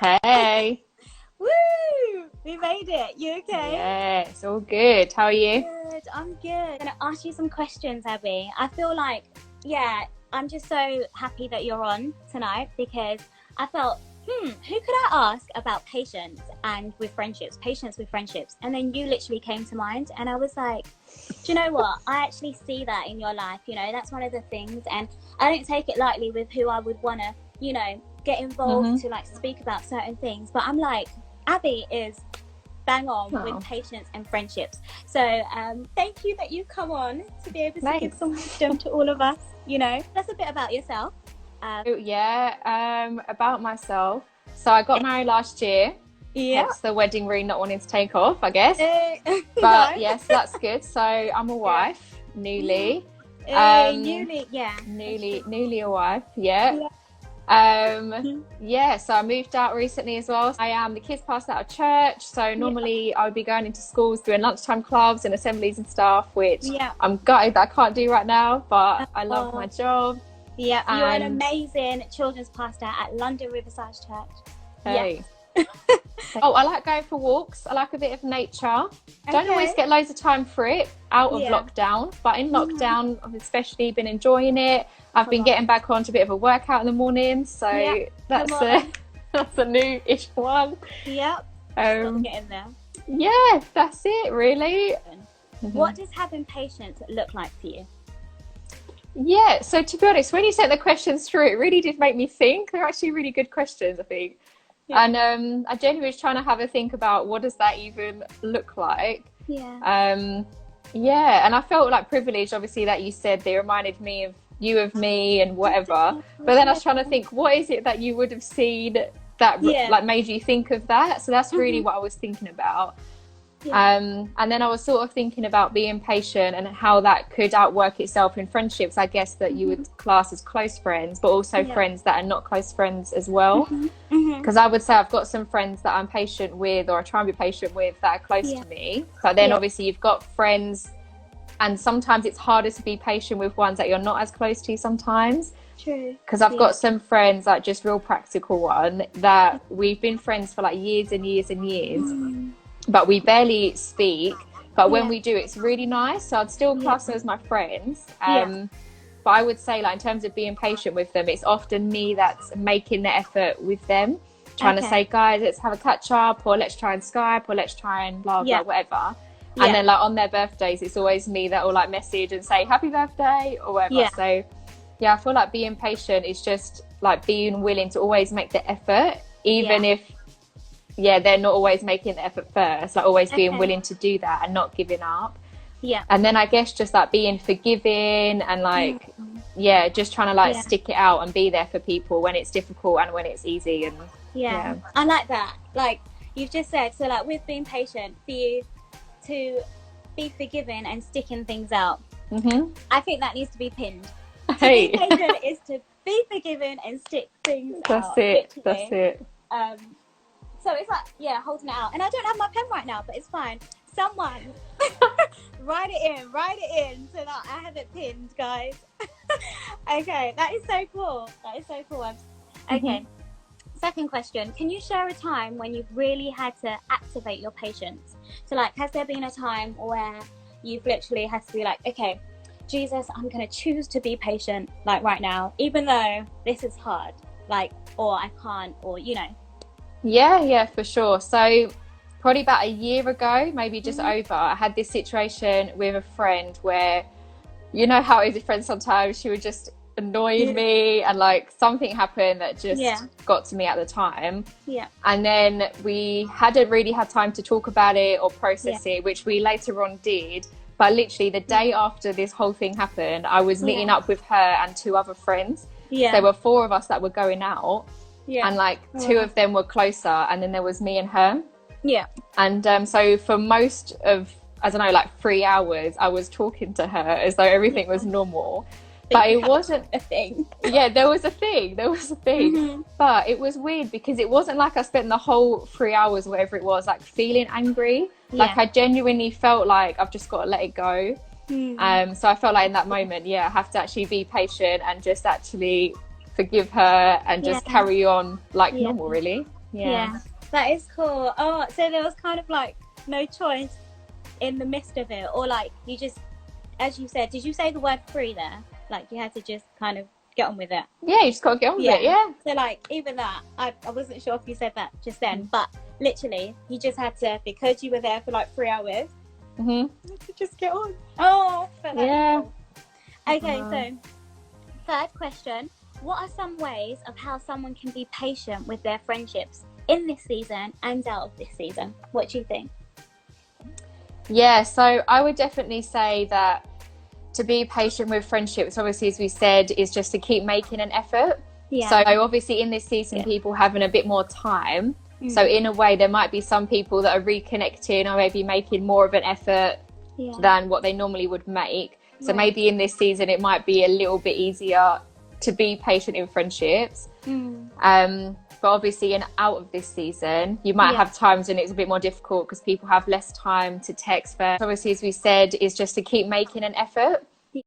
Hey. Woo! We made it. You okay? Yeah, it's all good. How are you? Good. I'm good. I'm gonna ask you some questions, Abby. I feel like, I'm just so happy that you're on tonight because I felt, who could I ask about patience with friendships? And then you literally came to mind, and I was like, do you know what? I actually see that in your life. That's one of the things, and I don't take it lightly with who I would want to, get involved to like speak about certain things. But I'm like, Abby is bang on with patience and friendships. So thank you that you come on to be able to give some wisdom to all of us. That's a bit about yourself. About myself. So I got married last year. Yeah. Hence the wedding ring not wanting to take off, I guess. But yes, that's good. So I'm a wife, newly. Newly a wife, yeah. So I moved out recently as well. I am the kids passed out of church, so normally I would be going into schools doing lunchtime clubs and assemblies and stuff, which I'm gutted that I can't do right now, but I love my job. You're an amazing children's pastor at London Riverside Church. Hey. I like going for walks. I like a bit of nature. Don't always get loads of time for it out of lockdown, but in lockdown I've especially been enjoying it. I've been getting back onto a bit of a workout in the morning, so that's a new-ish one. Yep. Get in there. Yeah, that's it really. What does having patience look like for you? Yeah, so to be honest, when you sent the questions through, it really did make me think. They're actually really good questions, I think. And I genuinely was trying to have a think about what does that even look like. And I felt like privileged, obviously, that you said they reminded me of you, of me, and whatever. But then I was trying to think, what is it that you would have seen that like made you think of that? So that's really what I was thinking about. And then I was sort of thinking about being patient and how that could outwork itself in friendships, I guess, that you would class as close friends, but also friends that are not close friends as well. Because I would say I've got some friends that I'm patient with, or I try and be patient with, that are close to me. But then obviously you've got friends, and sometimes it's harder to be patient with ones that you're not as close to sometimes. True. Because I've got some friends, like just real practical one, that we've been friends for like years and years and years. But we barely speak, but when we do, it's really nice. So I'd still class them as my friends. But I would say, like, in terms of being patient with them, it's often me that's making the effort with them, trying to say, guys, let's have a catch up, or let's try and Skype, or let's try and blah blah whatever. And then like on their birthdays, it's always me that will like message and say happy birthday or whatever. So I feel like being patient is just like being willing to always make the effort, even if they're not always making the effort first, like always being willing to do that and not giving up. And then I guess just like being forgiving and like just trying to like stick it out and be there for people when it's difficult and when it's easy. And I like that, like you've just said. So like with being patient, for you to be forgiving and sticking things out, I think that needs to be pinned. To be patient is to be forgiving and stick things out. That's it. So it's like, holding it out. And I don't have my pen right now, but it's fine. Someone write it in so that I have it pinned, guys. Okay, that is so cool. Okay, second question. Can you share a time when you've really had to activate your patience? So like, has there been a time where you've literally had to be like, okay, Jesus, I'm going to choose to be patient, like right now, even though this is hard, like, or I can't, or, Yeah, for sure. So probably about a year ago, maybe just over, I had this situation with a friend where, you know how it is with friends sometimes, she would just annoy me, and like something happened that just got to me at the time. And then we hadn't really had time to talk about it or process it, which we later on did. But literally the day after this whole thing happened, I was meeting up with her and two other friends. There were four of us that were going out. And like two of them were closer, and then there was me and her. And so for most of, I don't know, like 3 hours, I was talking to her as though everything was normal. But it wasn't a thing. There was a thing. But it was weird because it wasn't like I spent the whole 3 hours, whatever it was, like feeling angry. Like I genuinely felt like I've just got to let it go. So I felt like in that moment, I have to actually be patient and just actually forgive her and just carry on like normal, really. Yeah, that is cool. Oh, so there was kind of like no choice in the midst of it, or like you just, as you said, did you say the word free there? Like you had to just kind of get on with it. Yeah, you just got to get on with it. Yeah. So like even that, I wasn't sure if you said that just then, but literally you just had to, because you were there for like 3 hours, you had to just get on. Oh, but yeah. Cool. Okay, so third question. What are some ways of how someone can be patient with their friendships in this season and out of this season? What do you think? Yeah, so I would definitely say that to be patient with friendships, obviously, as we said, is just to keep making an effort. Yeah. So obviously in this season, people having a bit more time. So in a way, there might be some people that are reconnecting or maybe making more of an effort than what they normally would make. So maybe in this season, it might be a little bit easier to be patient in friendships. But obviously in out of this season, you might have times when it's a bit more difficult because people have less time to text first. Obviously, as we said, is just to keep making an effort.